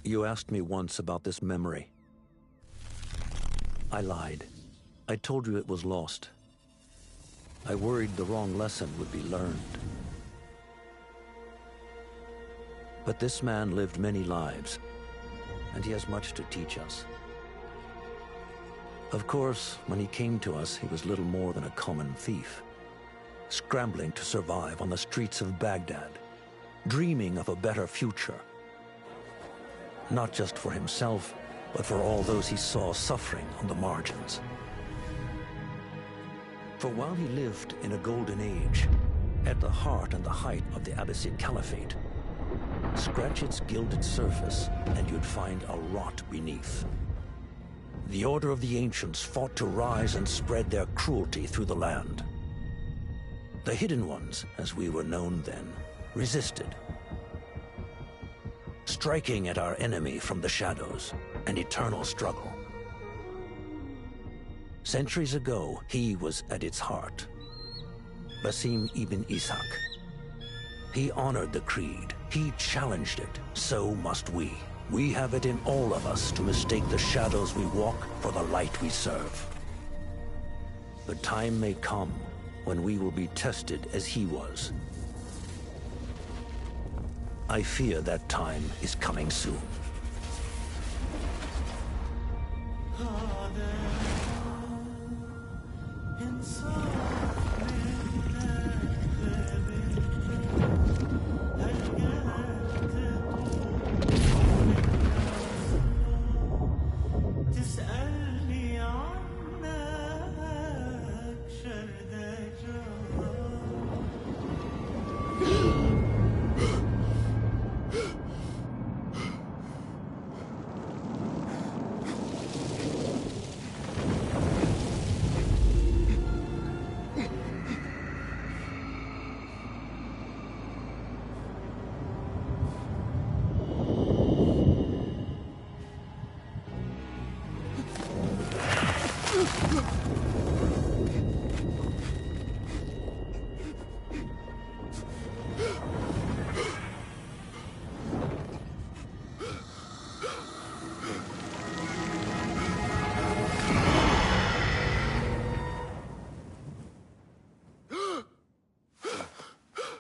You asked me once about this memory. I lied. I told you it was lost. I worried the wrong lesson would be learned. But this man lived many lives, and he has much to teach us. Of course, when he came to us, he was little more than a common thief, scrambling to survive on the streets of Baghdad, dreaming of a better future. Not just for himself, but for all those he saw suffering on the margins. For while he lived in a golden age, at the heart and the height of the Abbasid Caliphate, scratch its gilded surface and you'd find a rot beneath. The Order of the Ancients fought to rise and spread their cruelty through the land. The Hidden Ones, as we were known then, resisted, striking at our enemy from the shadows, an eternal struggle. Centuries ago, he was at its heart, Basim ibn Ishaq. He honored the creed, he challenged it, so must we. We have it in all of us to mistake the shadows we walk for the light we serve. The time may come when we will be tested as he was. I fear that time is coming soon.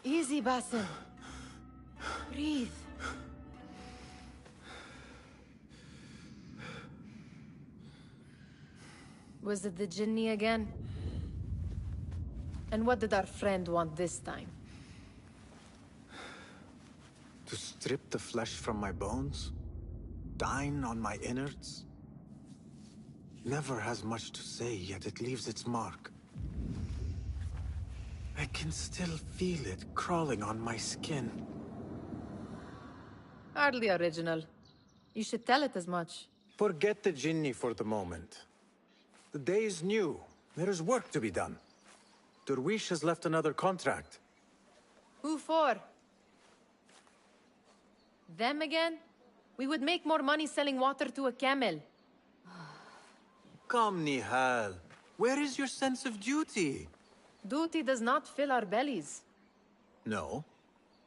Easy, Basim. Breathe. Was it the Jinni again? And what did our friend want this time? To strip the flesh from my bones? Dine on my innards? Never has much to say, yet it leaves its mark. I can still feel it crawling on my skin. Hardly original. You should tell it as much. Forget the Jinni for the moment. The day is new. There is work to be done. 𝘼𝙧 has left another contract. Who for? Them again? We would make more money selling water to a camel. Come, Nihal. Where is your sense of duty? Duty does not fill our bellies. No,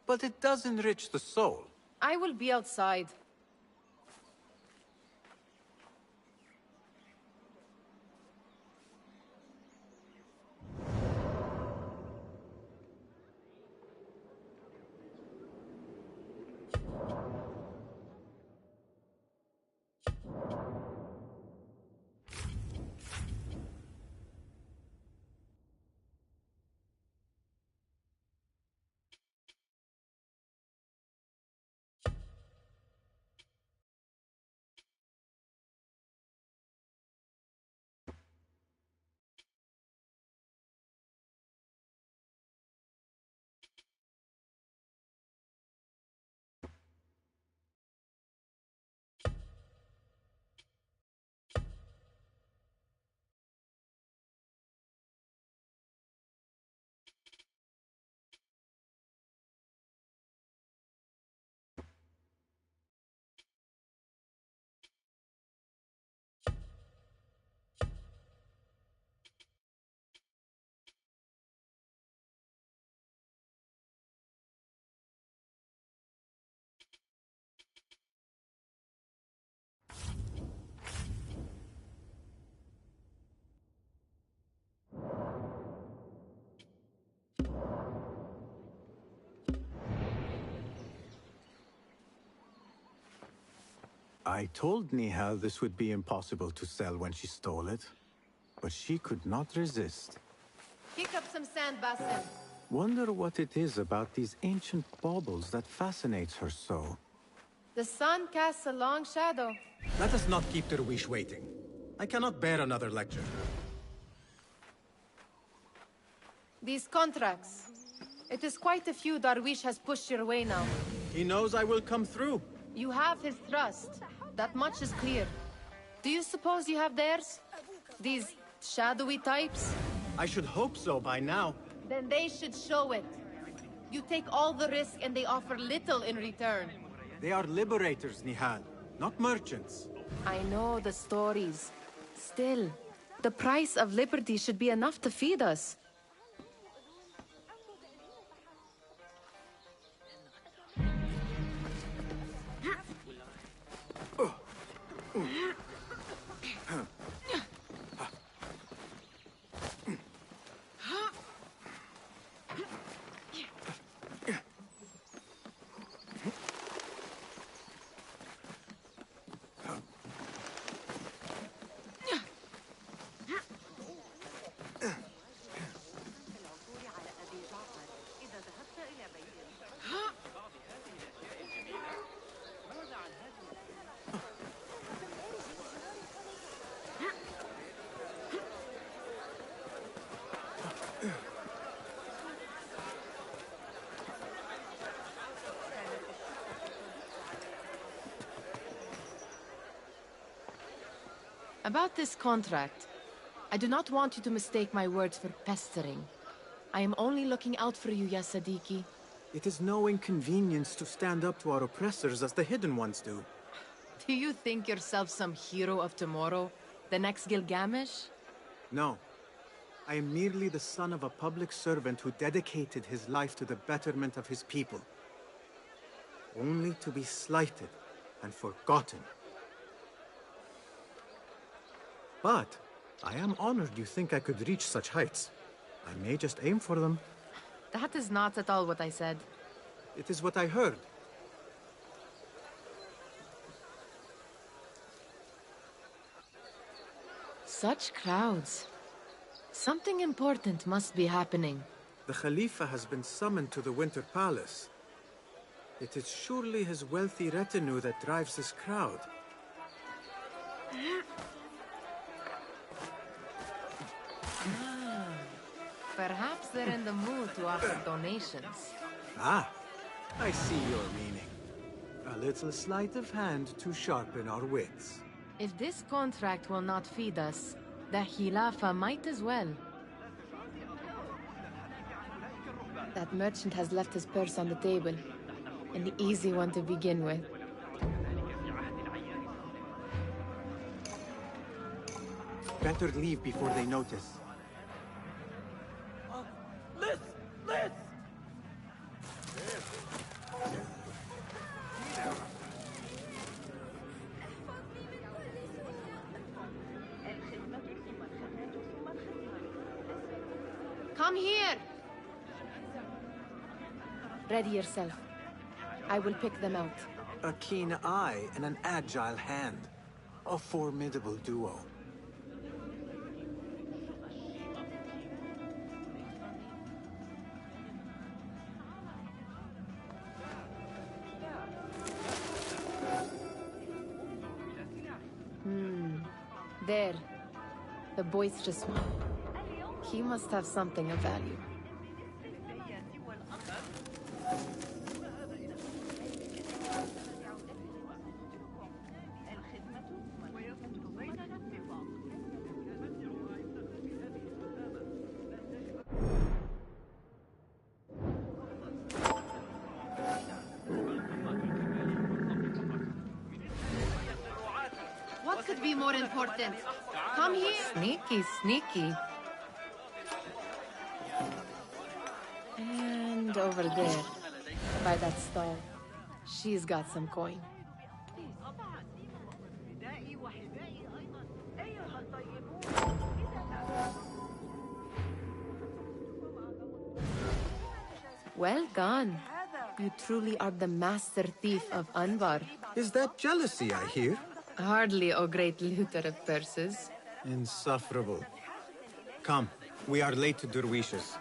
but it does enrich the soul. I will be outside. I told Nihal this would be impossible to sell when she stole it, but she could not resist. Pick up some sand, Basim. Wonder what it is about these ancient baubles that fascinates her so. The sun casts a long shadow. Let us not keep Derwish waiting. I cannot bear another lecture. These contracts. It is quite a few Darwish has pushed your way now. He knows I will come through. You have his trust. That much is clear. Do you suppose you have theirs? These shadowy types? I should hope so by now. Then they should show it. You take all the risk and they offer little in return. They are liberators, Nihal, not merchants. I know the stories. Still, the price of liberty should be enough to feed us. About this contract, I do not want you to mistake my words for pestering. I am only looking out for you, ya Sadiqi. It is no inconvenience to stand up to our oppressors as the Hidden Ones do. Do you think yourself some hero of tomorrow? The next Gilgamesh? No. I am merely the son of a public servant who dedicated his life to the betterment of his people. Only to be slighted and forgotten. But I am honored you think I could reach such heights. I may just aim for them. That is not at all what I said. It is what I heard. Such crowds. Something important must be happening. The Khalifa has been summoned to the Winter Palace. It is surely his wealthy retinue that drives this crowd. Perhaps they're in the mood to offer donations. Ah, I see your meaning. A little sleight of hand to sharpen our wits. If this contract will not feed us, the Khilafah might as well. That merchant has left his purse on the table. An easy one to begin with. Better leave before they notice. Come here! Ready yourself. I will pick them out. A keen eye and an agile hand. A formidable duo. There. The boisterous one. He must have something of value. What could be more important? Come here! Sneaky, sneaky. And over there, by that stall, she's got some coin. Well gone. You truly are the master thief of Anbar. Is that jealousy I hear? Hardly, O great looter of purses. Insufferable. Come, we are late to Derwishes.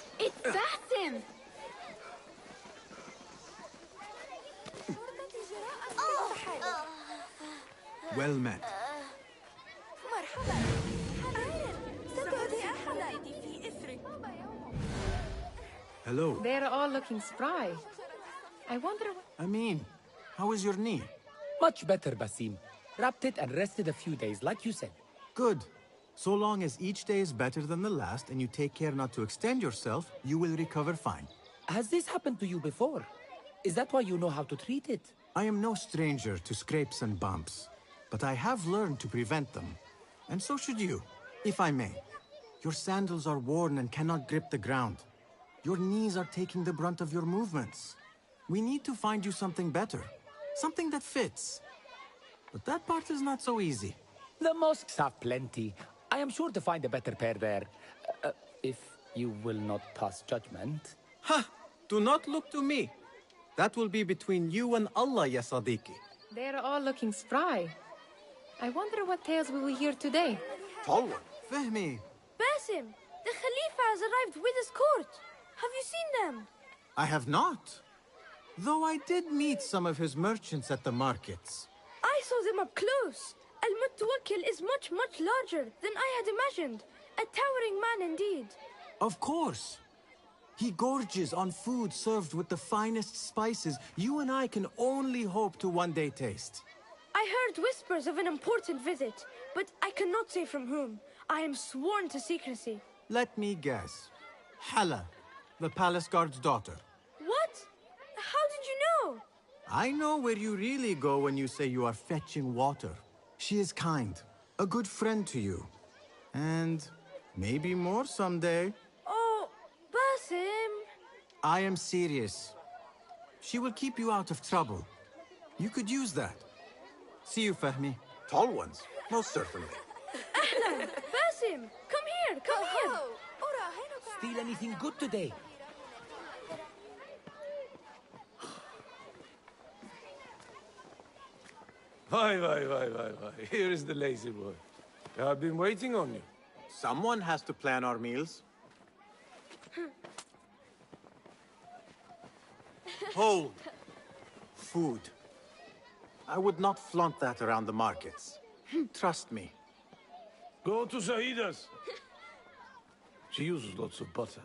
It's 𝙪. Well met. Hello. They're all looking spry. I wonder what... Amin, how is your knee? Much better, Basim. Wrapped it and rested a few days, like you said. Good. So long as each day is better than the last and you take care not to extend yourself, you will recover fine. Has this happened to you before? Is that why you know how to treat it? I am no stranger to scrapes and bumps, but I have learned to prevent them. And so should you, if I may. Your sandals are worn and cannot grip the ground. Your knees are taking the brunt of your movements. We need to find you something better, something that fits. But that part is not so easy. The mosques have plenty. I am sure to find a better pair there. If you will not pass judgment. Ha! Do not look to me. That will be between you and Allah, ya Sadiqi. They're all looking spry. I wonder what tales we will hear today. Tall one. Fahmi, Basim, the Khalifa has arrived with his court. Have you seen them? I have not. Though I did meet some of his merchants at the markets. I saw them up close. Al-Mutawakkil is much, much larger than I had imagined. A towering man indeed. Of course. He gorges on food served with the finest spices you and I can only hope to one day taste. I heard whispers of an important visit, but I cannot say from whom. I am sworn to secrecy. Let me guess. Hala, the palace guard's daughter. What? How did you know? I know where you really go when you say you are fetching water. She is kind, a good friend to you. And maybe more someday. Oh, Basim. I am serious. She will keep you out of trouble. You could use that. See you, Fahmi. Tall ones, most certainly. Ahlan, Basim, come here, come here. Steal anything good today? Why. Here is the lazy boy. I've been waiting on you. Someone has to plan our meals. Hold. Food. I would not flaunt that around the markets. Trust me. Go to Sahida's. She uses lots of butter.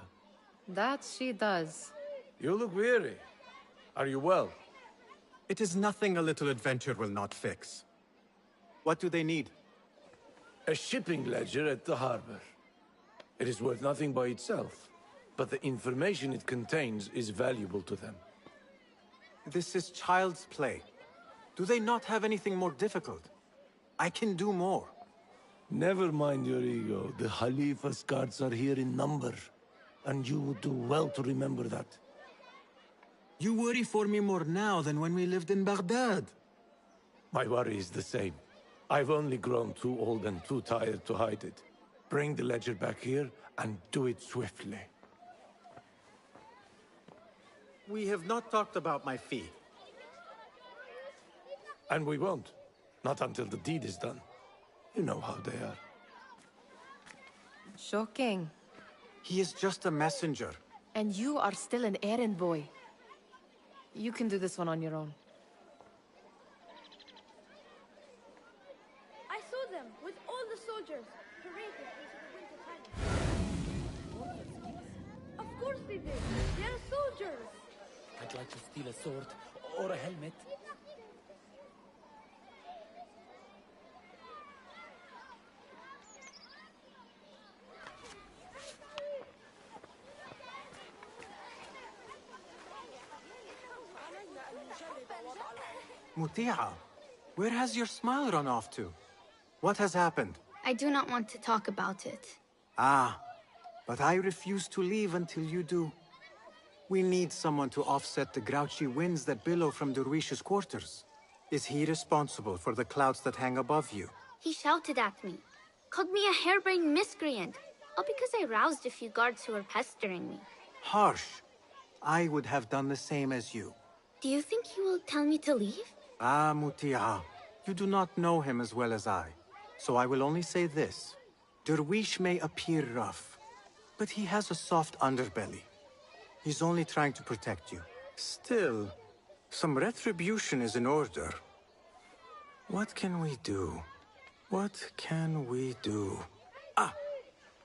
That she does. You look weary. Are you well? It is nothing a little adventure will not fix. What do they need? A shipping ledger at the harbor. It is worth nothing by itself, but the information it contains is valuable to them. This is child's play. Do they not have anything more difficult? I can do more. Never mind your ego. The Khalifa's guards are here in number, and you would do well to remember that. You worry for me more now than when we lived in Baghdad. My worry is the same. I've only grown too old and too tired to hide it. Bring the ledger back here, and do it swiftly. We have not talked about my fee. And we won't. Not until the deed is done. You know how they are. Shocking. He is just a messenger. And you are still an errand boy. You can do this one on your own. I saw them with all the soldiers paraded into the winter palace. Of course they did. I'd like to steal a sword or a helmet. Mutia, where has your smile run off to? What has happened? I do not want to talk about it. Ah, but I refuse to leave until you do. We need someone to offset the grouchy winds that billow from 𝙪𝙧𝙢𝙯's quarters. Is he responsible for the clouds that hang above you? He shouted at me, called me a harebrained miscreant, all because I roused a few guards who were pestering me. Harsh. I would have done the same as you. Do you think he will tell me to leave? Ah, Mutia, you do not know him as well as I, so I will only say this. 𝙪𝙧 may appear rough, but he has a soft underbelly. He's only trying to protect you. Still, some retribution is in order. What can we do? What can we do? Ah!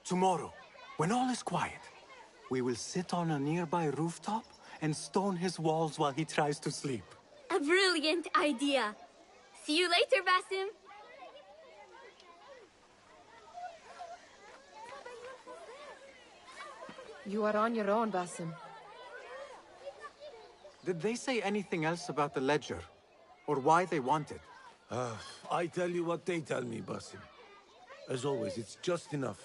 Tomorrow, when all is quiet, we will sit on a nearby rooftop and stone his walls while he tries to sleep. A brilliant idea. See you later, Basim. You are on your own, Basim. Did they say anything else about the ledger? Or why they want it? I tell you what they tell me, Basim. As always, it's just enough.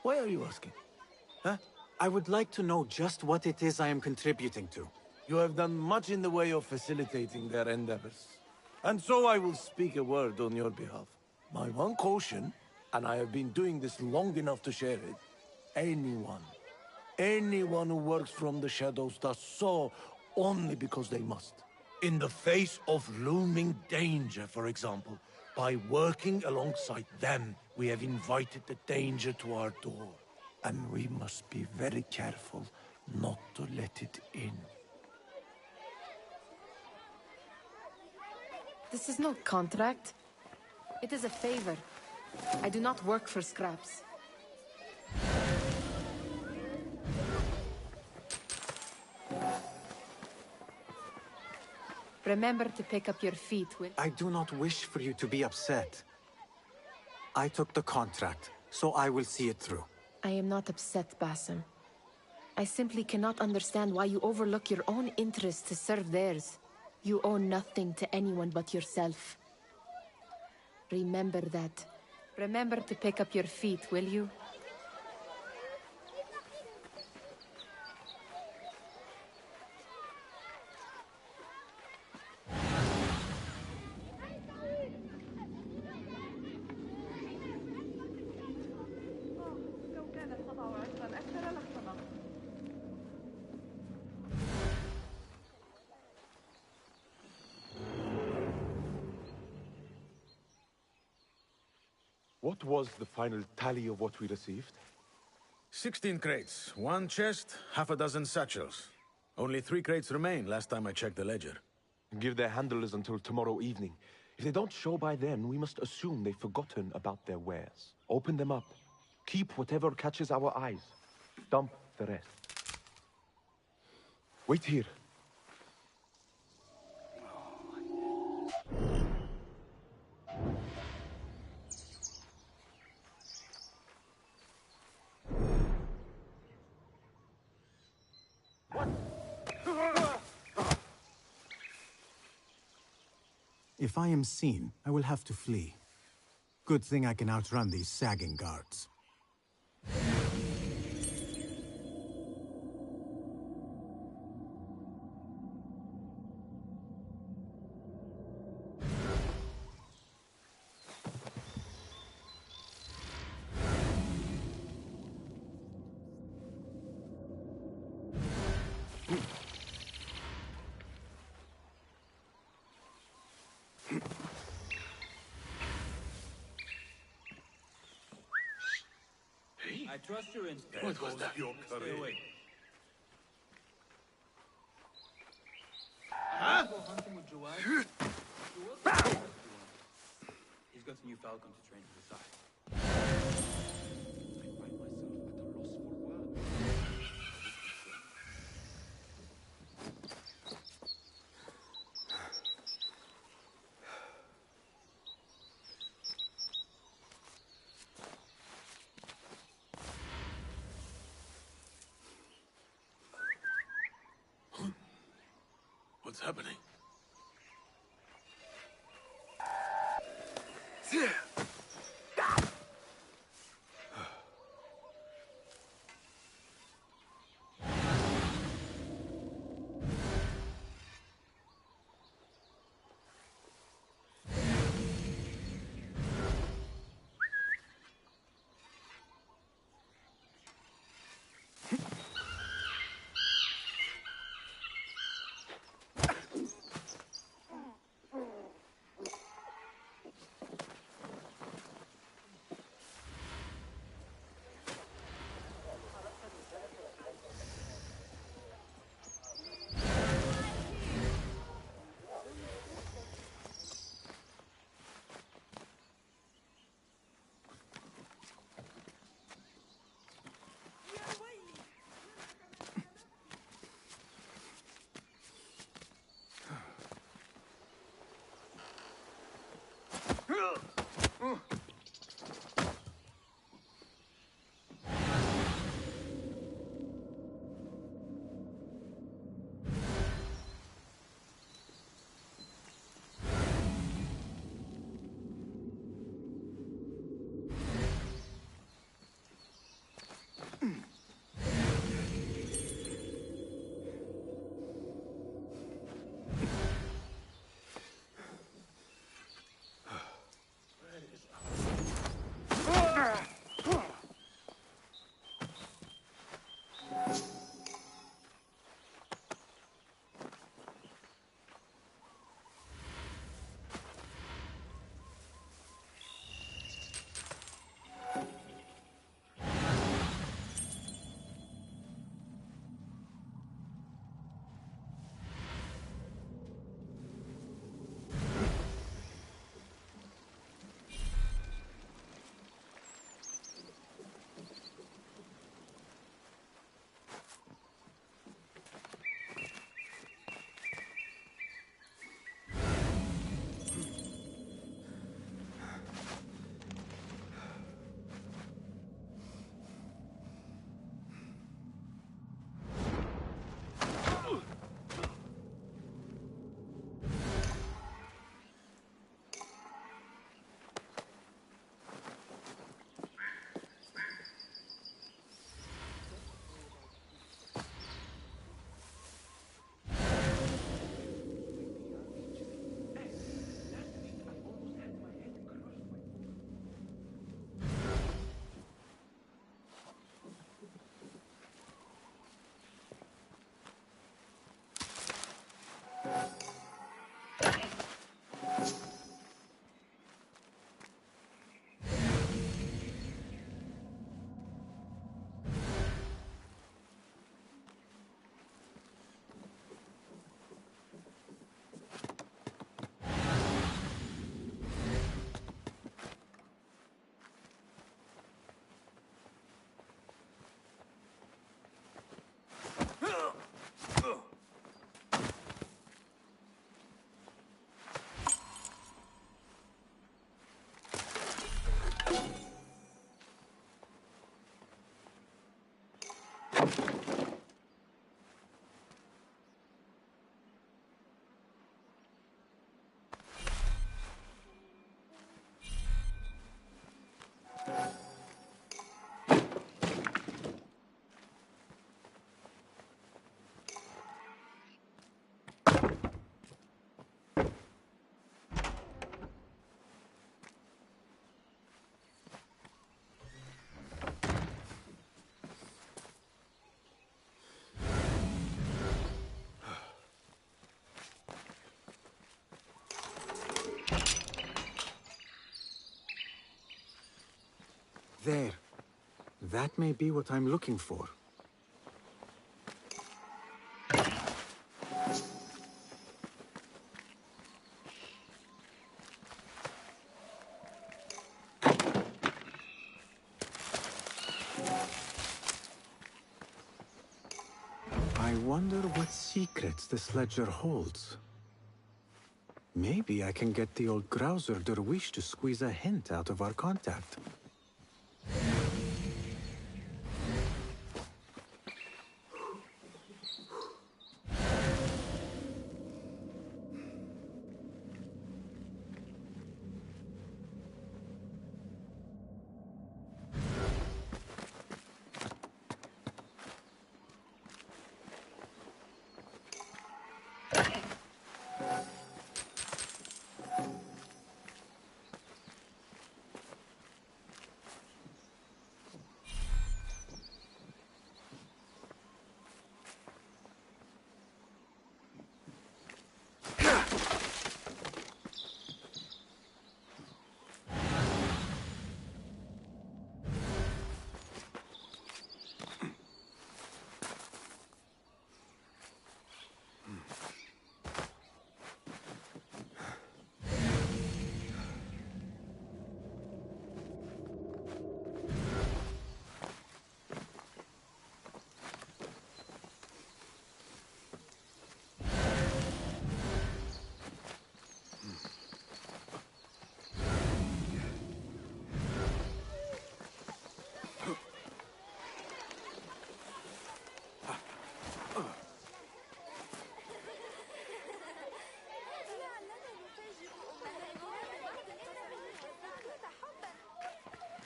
Why are you asking? Huh? I would like to know just what it is I am contributing to. You have done much in the way of facilitating their endeavors. And so I will speak a word on your behalf. My one caution, and I have been doing this long enough to share it, anyone who works from the shadows does so only because they must. In the face of looming danger, for example, by working alongside them, we have invited the danger to our door. And we must be very careful not to let it in. This is no contract. It is a favor. I do not work for scraps. Remember to pick up your feet, Will. I do not wish for you to be upset. I took the contract, so I will see it through. I am not upset, Basim. I simply cannot understand why you overlook your own interests to serve theirs. You owe nothing to anyone but yourself. Remember that. Remember to pick up your feet, will you? What was the final tally of what we received? 16 crates, 1 chest, half a dozen satchels. Only 3 crates remain last time I checked the ledger. Give their handlers until tomorrow evening. If they don't show by then, we must assume they've forgotten about their wares. Open them up. Keep whatever catches our eyes. Dump the rest. Wait here. If I am seen, I will have to flee. Good thing I can outrun these sagging guards. I trust your instinct. What was that? Your Stay away. Huh? Go hunting with 𝙪𝙧. He's got a new falcon to train to the side. I find myself at a loss for words. What's happening? There. That may be what I'm looking for. I wonder what secrets this ledger holds. Maybe I can get the old 𝙬𝙧𝙢𝙀 to squeeze a hint out of our contact.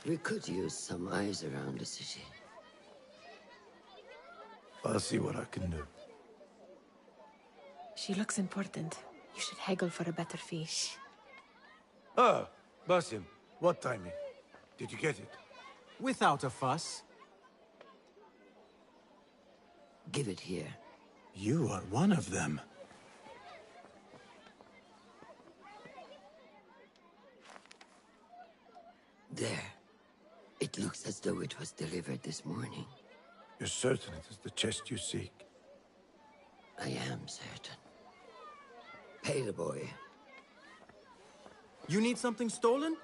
We could use some eyes around the city. I'll see what I can do. She looks important. You should haggle for a better fee. Ah, Basim, what timing? Did you get it? Without a fuss. Give it here. You are one of them. There. It looks as though it was delivered this morning. You're certain it is the chest you seek? I am certain. Pay the boy. You need something stolen?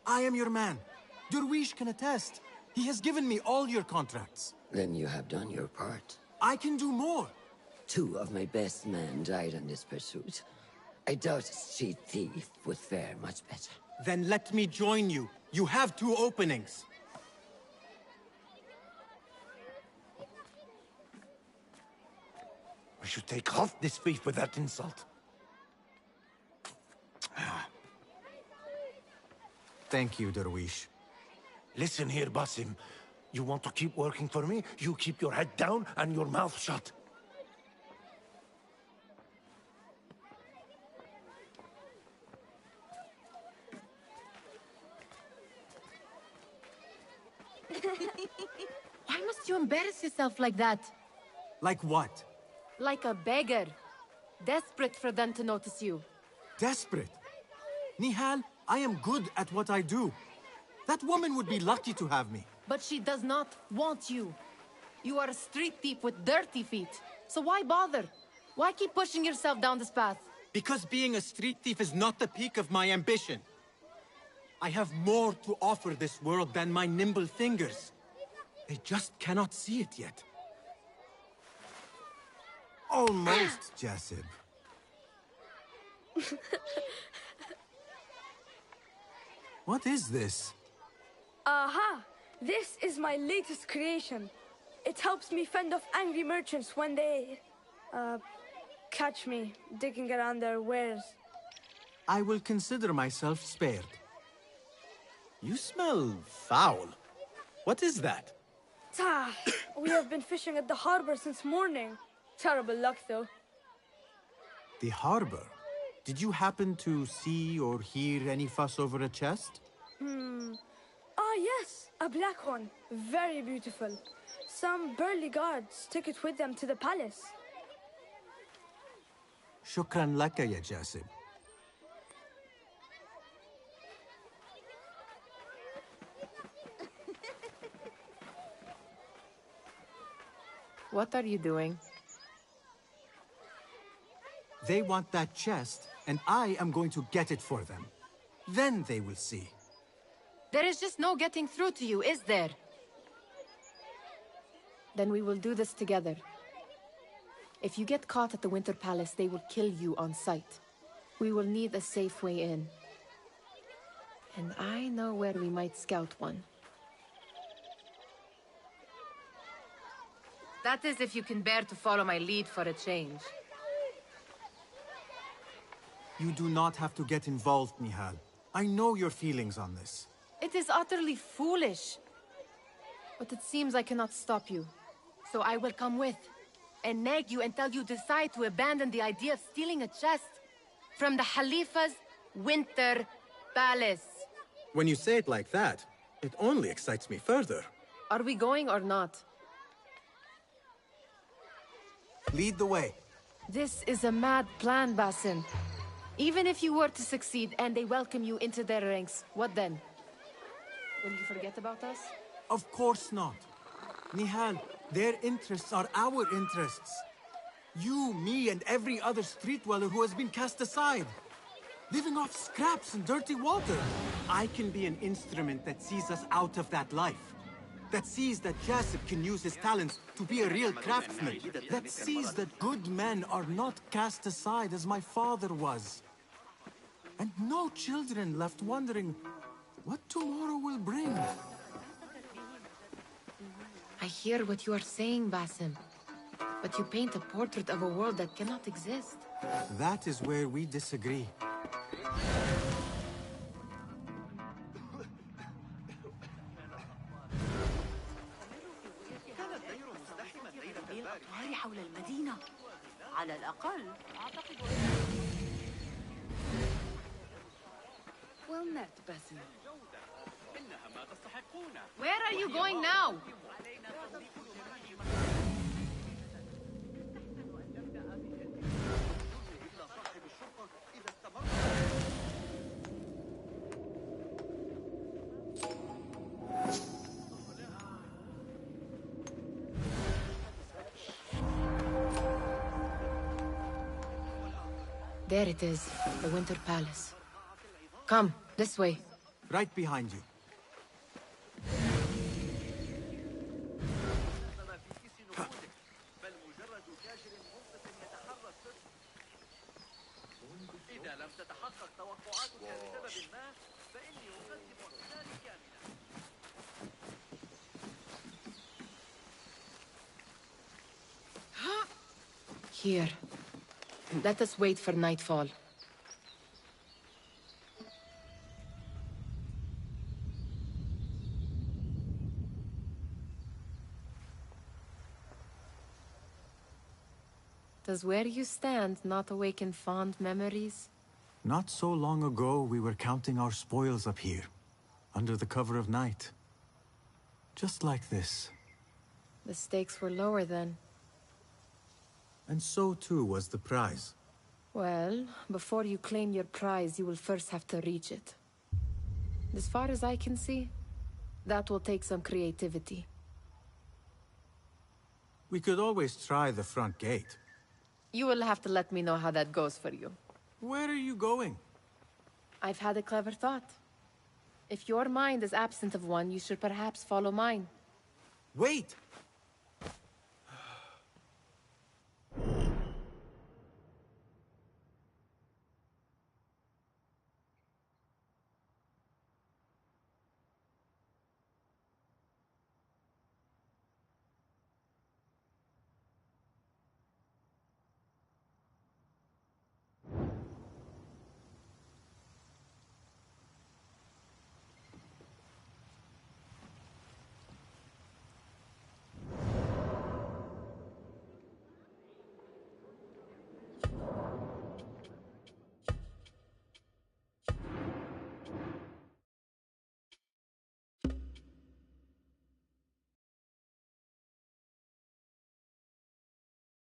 I am your man. 𝙪𝙧 can attest. He has given me all your contracts. Then you have done your part. I can do more. 2 of my best men died in this pursuit. I doubt a street thief would fare much better. Then let me join you. You have 2 openings. We should take off this thief with that insult. Thank you, 𝙪𝙧. Listen here, Basim. You want to keep working for me? You keep your head down and your mouth shut. Why must you embarrass yourself like that? Like what? Like a beggar. Desperate for them to notice you. Desperate? Nihal, I am good at what I do. That woman would be lucky to have me. But she does not want you. You are a street thief with dirty feet. So why bother? Why keep pushing yourself down this path? Because being a street thief is not the peak of my ambition. I have more to offer this world than my nimble fingers. They just cannot see it yet. Almost, 𝙎𝙬. What is this? Aha! This is my latest creation. It helps me fend off angry merchants when they... catch me digging around their wares. I will consider myself spared. You smell foul. What is that? We have been fishing at the harbor since morning. Terrible luck, though. The harbor? Did you happen to see or hear any fuss over a chest? Ah, yes, a black one. Very beautiful. Some burly guards took it with them to the palace. شكرا لك يا 𝙎𝙬. What are you doing? They want that chest, and I am going to get it for them. Then they will see. There is just no getting through to you, is there? Then we will do this together. If you get caught at the Winter Palace, they will kill you on sight. We will need a safe way in. And I know where we might scout one. That is if you can bear to follow my lead for a change. You do not have to get involved, Nihal. I know your feelings on this. It is utterly foolish. But it seems I cannot stop you. So I will come with, and nag you until you decide to abandon the idea of stealing a chest from the Khalifa's Winter Palace. When you say it like that, it only excites me further. Are we going or not? Lead the way. This is a mad plan, Basim. Even if you were to succeed and they welcome you into their ranks, what then? Will you forget about us? Of course not. Nihal, their interests are our interests. You, me, and every other street dweller who has been cast aside. Living off scraps and dirty water. I can be an instrument that sees us out of that life. That sees that 𝙎𝙬 can use his talents to be a real craftsman. That sees that good men are not cast aside as my father was. And no children left wondering what tomorrow will bring. I hear what you are saying, Basim. But you paint a portrait of a world that cannot exist. That is where we disagree. الأطوار حول المدينة. على الأقل أعتقد. Well met, Basim. Where are you going now? There it is, the Winter Palace. Come, this way. Right behind you. Here. Let us wait for nightfall. Does where you stand not awaken fond memories? Not so long ago, we were counting our spoils up here, under the cover of night. Just like this. The stakes were lower then. And so too was the prize. Well, before you claim your prize, you will first have to reach it. As far as I can see, that will take some creativity. We could always try the front gate. You will have to let me know how that goes for you. Where are you going? I've had a clever thought. If your mind is absent of one, you should perhaps follow mine. Wait!